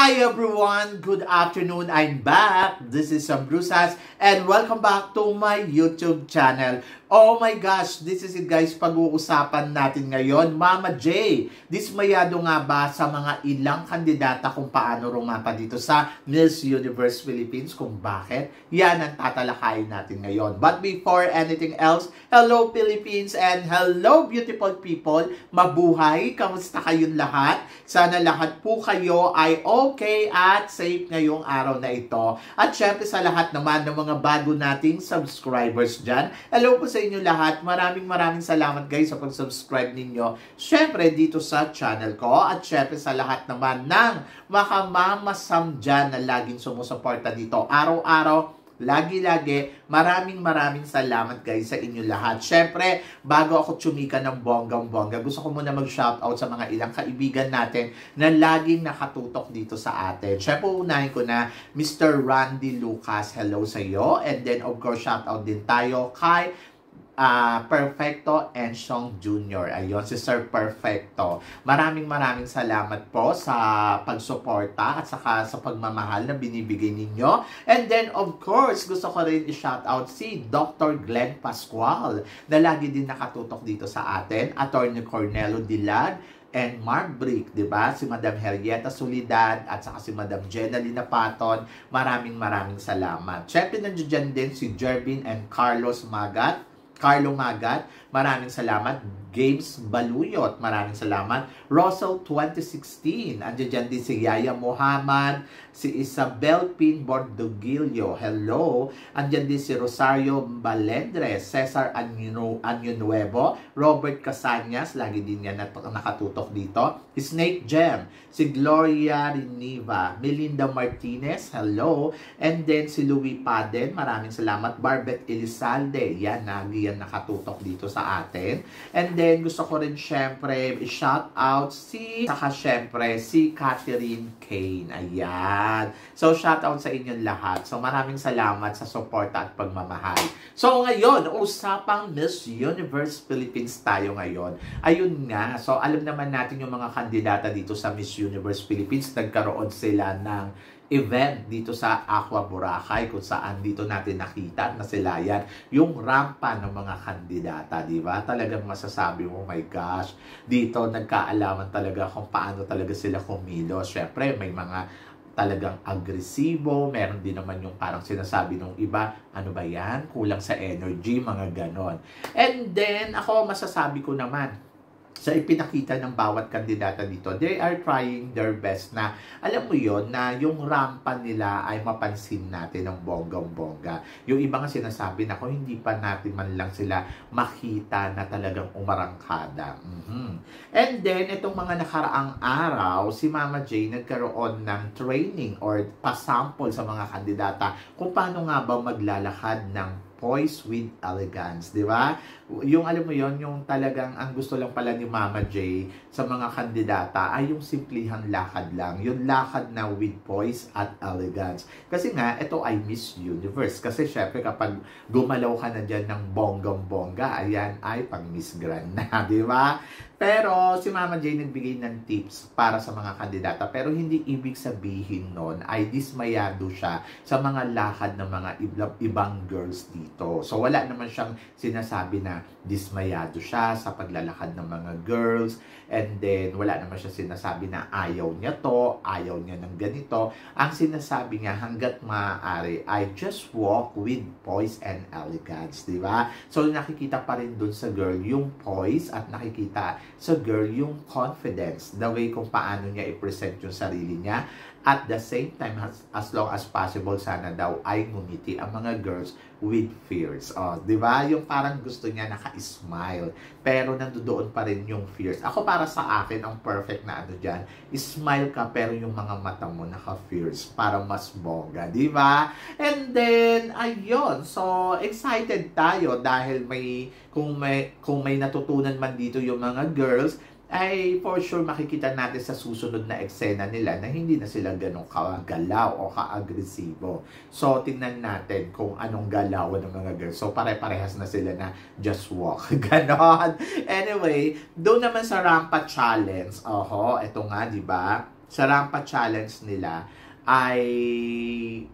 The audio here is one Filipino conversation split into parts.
Hi everyone! Good afternoon! I'm back! This is Sam Brusas and welcome back to my YouTube channel. Oh my gosh! This is it guys, pag-uusapan natin ngayon. Mama J, dismayado nga ba sa mga ilang kandidata kung paano rumapa dito sa Miss Universe Philippines? Kung bakit? Yan ang tatalakayin natin ngayon. But before anything else, hello Philippines and hello beautiful people! Mabuhay! Kamusta kayong lahat? Sana lahat po kayo ay okay at safe ngayong araw na ito. At syempre sa lahat naman ng mga bago nating subscribers dyan, hello po sa inyo lahat. Maraming salamat guys sa pag-subscribe ninyo. Syempre dito sa channel ko at syempre sa lahat naman ng makamamasam dyan na laging sumusuporta dito. Araw-araw, lagi-lagi, maraming salamat guys sa inyo lahat. Syempre, bago ako tsumika ng bonggang-bongga, gusto ko muna mag-shoutout sa mga ilang kaibigan natin na laging nakatutok dito sa atin. Syempre, unahin ko na Mr. Randy Lucas, hello sa iyo. And then, of course, shoutout din tayo kay Perfecto Ensyong Jr. Ayun, si Sir Perfecto. Maraming salamat po sa pagsuporta at saka sa pagmamahal na binibigay ninyo. And then, of course, gusto ko rin i-shoutout si Dr. Glenn Pascual na lagi din nakatutok dito sa atin. Attorney Cornelo Dilag and Mark Brick, di ba? Si Madam Henrietta Solidad at saka si Madam Jenalina Paton. Maraming salamat. Siyempre, nandiyan din si Jervin and Carlo Magat, maraming salamat. James Baluyot, maraming salamat. Russell 2016, andiyan din si Yaya Muhammad, si Isabel Pin Bordogilio, hello. Andiyan din si Rosario Balendres, Cesar Nuevo, Robert Casanyas, lagi din yan nakatutok dito. Snake Gem, si Gloria Riniva, Melinda Martinez, hello. And then si Louis Paden, maraming salamat. Barbet Elizalde, yan nakatutok dito sa atin. And then, gusto ko rin syempre i-shout out si Catherine Kane. Ayan. So, shout out sa inyong lahat. So, maraming salamat sa support at pagmamahal. So, ngayon, usapang Miss Universe Philippines tayo ngayon. Ayun nga. So, alam naman natin yung mga kandidata dito sa Miss Universe Philippines. Nagkaroon sila ng event dito sa Aqua Boracay kung saan dito natin nakita na sila yan yung rampa ng mga kandidata, di ba? Talagang masasabi mo, oh my gosh, dito nagkaalaman talaga kung paano talaga sila kumilos. Syempre, may mga talagang agresibo, meron din naman yung parang sinasabi ng iba, ano ba yan? Kulang sa energy, mga ganon. And then, ako masasabi ko naman, sa ipinakita ng bawat kandidata dito, they are trying their best na, alam mo yon na yung rampa nila ay mapansin natin ng bonggang-bongga. Yung iba nga sinasabi na kung hindi pa natin man lang sila makita na talagang umarangkada. And then, itong mga nakaraang araw, si Mama J nagkaroon ng training or pasample sa mga kandidata kung paano nga ba maglalakad ng poise with elegance, di ba? Yung alam mo yon, yung talagang ang gusto lang pala ni Mama J sa mga kandidata ay yung simplihang lakad lang. Yung lakad na with poise at elegance. Kasi nga, ito ay Miss Universe. Kasi syempre kapag gumalaw ka na dyan ng bonggang-bongga, ayan ay pang Miss Grand na, di ba? Pero si Mama J nagbigay ng tips para sa mga kandidata. Pero hindi ibig sabihin nun ay dismayado siya sa mga lakad ng mga ibang girls dito. So wala naman siyang sinasabi na dismayado siya sa paglalakad ng mga girls. And then wala naman siya sinasabi na ayaw niya to, ayaw niya ng ganito. Ang sinasabi niya hanggat maaari ay just walk with poise and elegance, di ba? So nakikita pa rin dun sa girl yung poise at nakikita sa girl yung confidence, the way kung paano niya i-present yung sarili niya. At the same time, as long as possible, sana daw ay ngumiti ang mga girls with fears. Oh, di ba? Yung parang gusto niya naka-smile, pero nandoon pa rin yung fears. Ako para sa akin, ang perfect na ano dyan, smile ka pero yung mga mata mo naka-fears para mas bongga, di ba? And then, ayun. So, excited tayo dahil kung may natutunan man dito yung mga girls, ay for sure makikita natin sa susunod na eksena nila na hindi na sila ganong kagalaw o ka-agresibo. So, tingnan natin kung anong galawan ng mga girls. So, pare-parehas na sila na just walk. Ganon. Anyway, doon naman sa Rampa Challenge, eto nga, di ba? sa Rampa Challenge nila, ay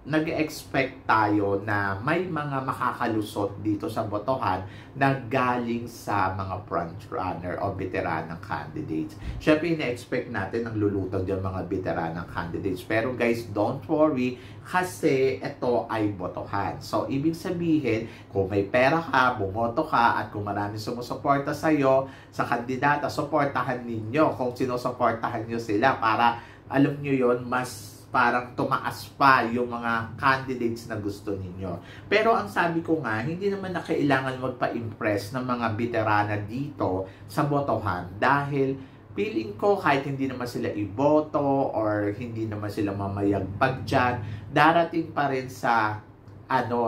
nag-expect tayo na may mga makakalusot dito sa botohan na galing sa mga frontrunner o veteranang candidates. Siyempre, ina-expect natin ang lulutang dyan mga veteranang candidates. Pero guys, don't worry kasi ito ay botohan. So, ibig sabihin, kung may pera ka, bumoto ka, at kung marami sumusuporta sa'yo, sa kandidata, suportahan ninyo kung sinusuportahan nyo sila para, alam nyo yon, mas parang tumaas pa yung mga candidates na gusto ninyo. Pero ang sabi ko nga, hindi naman na kailangan magpa-impress ng mga veterana dito sa botohan dahil feeling ko kahit hindi naman sila iboto or hindi naman sila mamayagpag dyan, darating pa rin sa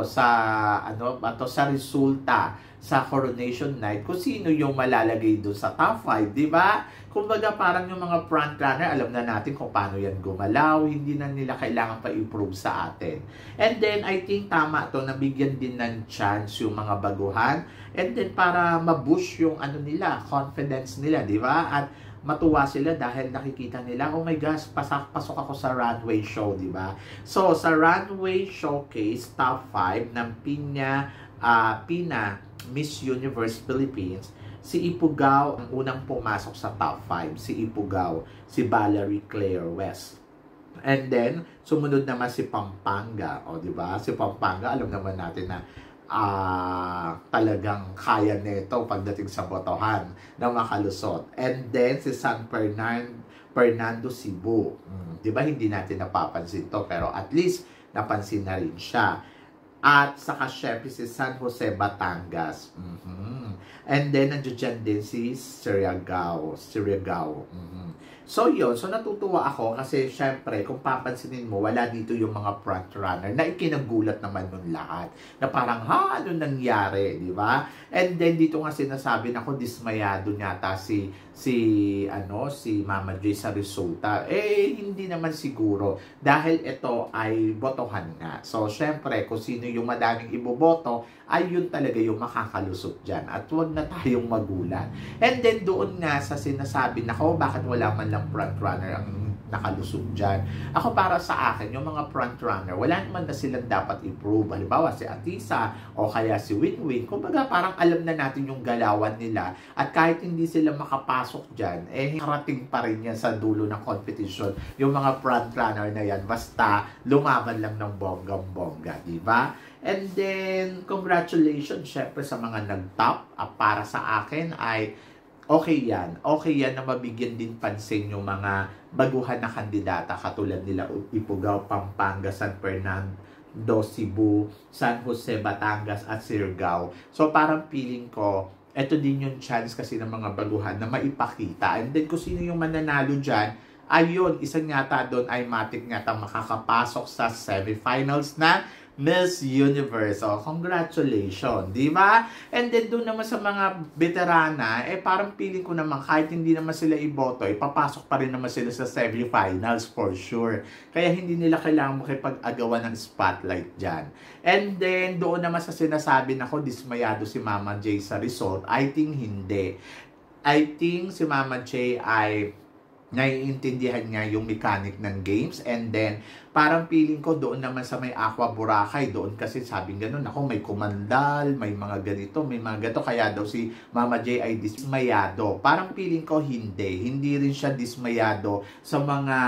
sa resulta sa coronation night kung sino yung malalagay doon sa top 5, di ba? Kumbaga parang yung mga frontrunner, alam na natin kung paano yan gumalaw, hindi na nila kailangan pa improve sa atin. And then I think tama to, nabigyan din ng chance yung mga baguhan and then para ma-boost yung confidence nila, di ba? At matuwa sila dahil nakikita nila, oh my gosh, pasok ako sa runway show, di ba? So, sa runway showcase, top 5 ng Pina Miss Universe Philippines, si Ipugao ang unang pumasok sa top 5. Si Ipugao, si Valerie Claire West. And then, sumunod naman si Pampanga. O, di ba? Si Pampanga, alam naman natin na talagang kaya nito pagdating sa botohan na makalusot. And then, si San Fernando Cebu. Di ba? Hindi natin napapansin to, pero at least napansin na rin siya. At saka syempre si San Jose, Batangas. And then, nandiyan din si Surigao. So, yun. So, natutuwa ako kasi syempre, kung papansinin mo, wala dito yung mga frontrunner na ikinagulat naman nun lahat. Na parang, ano nangyari, di ba? And then, dito nga sinasabi na ako, dismayado nyata si Mama J sa resulta. Hindi naman siguro. Dahil ito ay botohan nga. So, syempre, kung sino yung madaming iboboto, ay yun talaga yung makakalusot dyan. At huwag na tayong magulat. And then, doon nga sa sinasabi na ko, bakit wala man lang frontrunner ang nakalusot dyan. Ako para sa akin, yung mga frontrunner, wala naman na silang dapat improve. Halimbawa, si Atisa o kaya si Winwin. Kumbaga, parang alam na natin yung galawan nila. At kahit hindi sila makapasok dyan, karating pa rin yan sa dulo ng competition. Yung mga frontrunner na yan, basta lumaban lang ng bonggang-bongga, di ba? And then, congratulations syempre sa mga nag-top. Para sa akin ay okay yan. Okay yan na mabigyan din pansin yung mga baguhan na kandidata katulad nila Ipugao, Pampanga, San Fernando, Cebu, San Jose, Batangas at Surigao. So parang feeling ko, eto din yung chance kasi ng mga baguhan na maipakita. And then kung sino yung mananalo dyan, ayun, isang yata doon ay matik yata makakapasok sa semifinals na Miss Universe. So, congratulations, di ba? And then, doon naman sa mga veterana, parang feeling ko naman, kahit hindi naman sila iboto, papasok pa rin naman sila sa semifinals for sure. Kaya hindi nila kailangan makipag-agawan ng spotlight dyan. And then, doon naman sa sinasabi na ko, dismayado si Mama J sa result, I think hindi. I think si Mama J ay naiintindihan niya yung mechanic ng games and then parang feeling ko doon naman sa may Aqua Boracay, doon kasi sabing ganun, ako may kumandal, may mga ganito, may mga gato, kaya daw si Mama J ay dismayado. Parang feeling ko hindi rin siya dismayado sa mga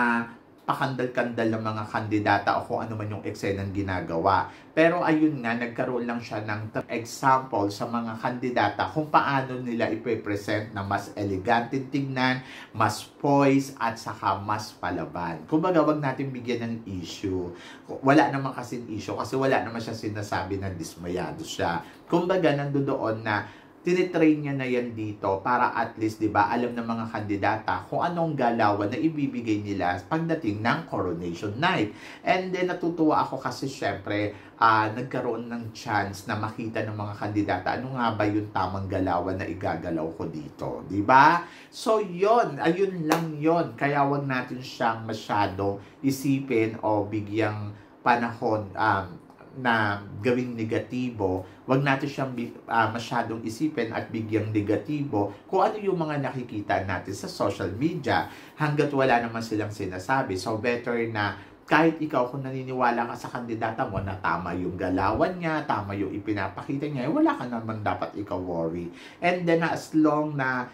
pakandal-kandal ng mga kandidata o kung ano man yung eksenang ginagawa. Pero ayun nga, nagkaroon lang siya ng example sa mga kandidata kung paano nila ipe-present na mas elegante tignan, mas poise, at saka mas palaban. Kumbaga, wag natin bigyan ng issue. Wala naman kasing issue kasi wala naman siya sinasabi na dismayado siya. Kumbaga, nandoon na tinitrain niya na yan dito para at least, di ba, alam ng mga kandidata kung anong galawan na ibibigay nila pagdating ng coronation night. And then, natutuwa ako kasi syempre, nagkaroon ng chance na makita ng mga kandidata ano nga ba yung tamang galawan na igagalaw ko dito, di ba? So, ayun lang yon. Kaya wag natin siyang masyadong isipin o bigyang panahon, na gawing negatibo, wag natin siyang masyadong isipin at bigyang negatibo kung ano yung mga nakikita natin sa social media hanggat wala naman silang sinasabi. So better na kahit ikaw kung naniniwala ka sa kandidata mo na tama yung galawan niya, tama yung ipinapakita niya, wala ka naman dapat ikaw worry. And then as long na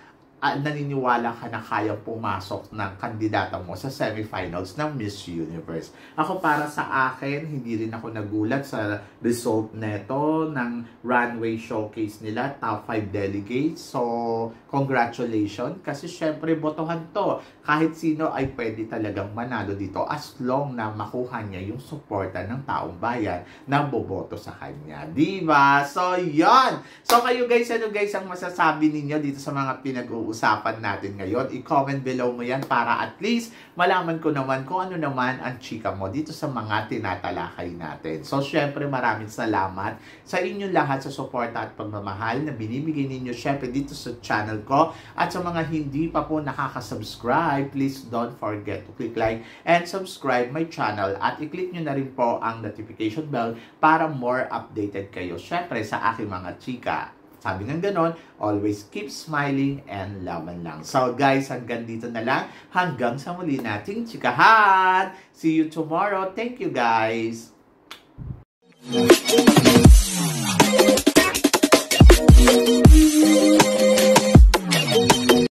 naniniwala ka na kaya pumasok ng kandidata mo sa semifinals ng Miss Universe. Ako para sa akin, hindi rin ako nagulat sa result neto ng runway showcase nila, top 5 delegates. So, congratulations kasi syempre botohan to. Kahit sino ay pwede talagang manalo dito as long na makuha niya yung suporta ng taong bayan na boboto sa kanya. Diba? So, yon. So, kayo guys, ano guys ang masasabi ninyo dito sa mga pinag-uusapan natin ngayon? I-comment below mo yan para at least malaman ko naman kung ano naman ang chika mo dito sa mga tinatalakay natin. So, syempre maraming salamat sa inyong lahat sa suporta at pagmamahal na binibigay ninyo syempre dito sa channel ko. At sa mga hindi pa po nakaka-subscribe, please don't forget to click like and subscribe my channel at i-click nyo na rin po ang notification bell para more updated kayo syempre sa aking mga chika. Sabi ng ganon, always keep smiling and laban lang. So guys, hanggang dito na lang. Hanggang sa muli nating chikahan. See you tomorrow. Thank you guys.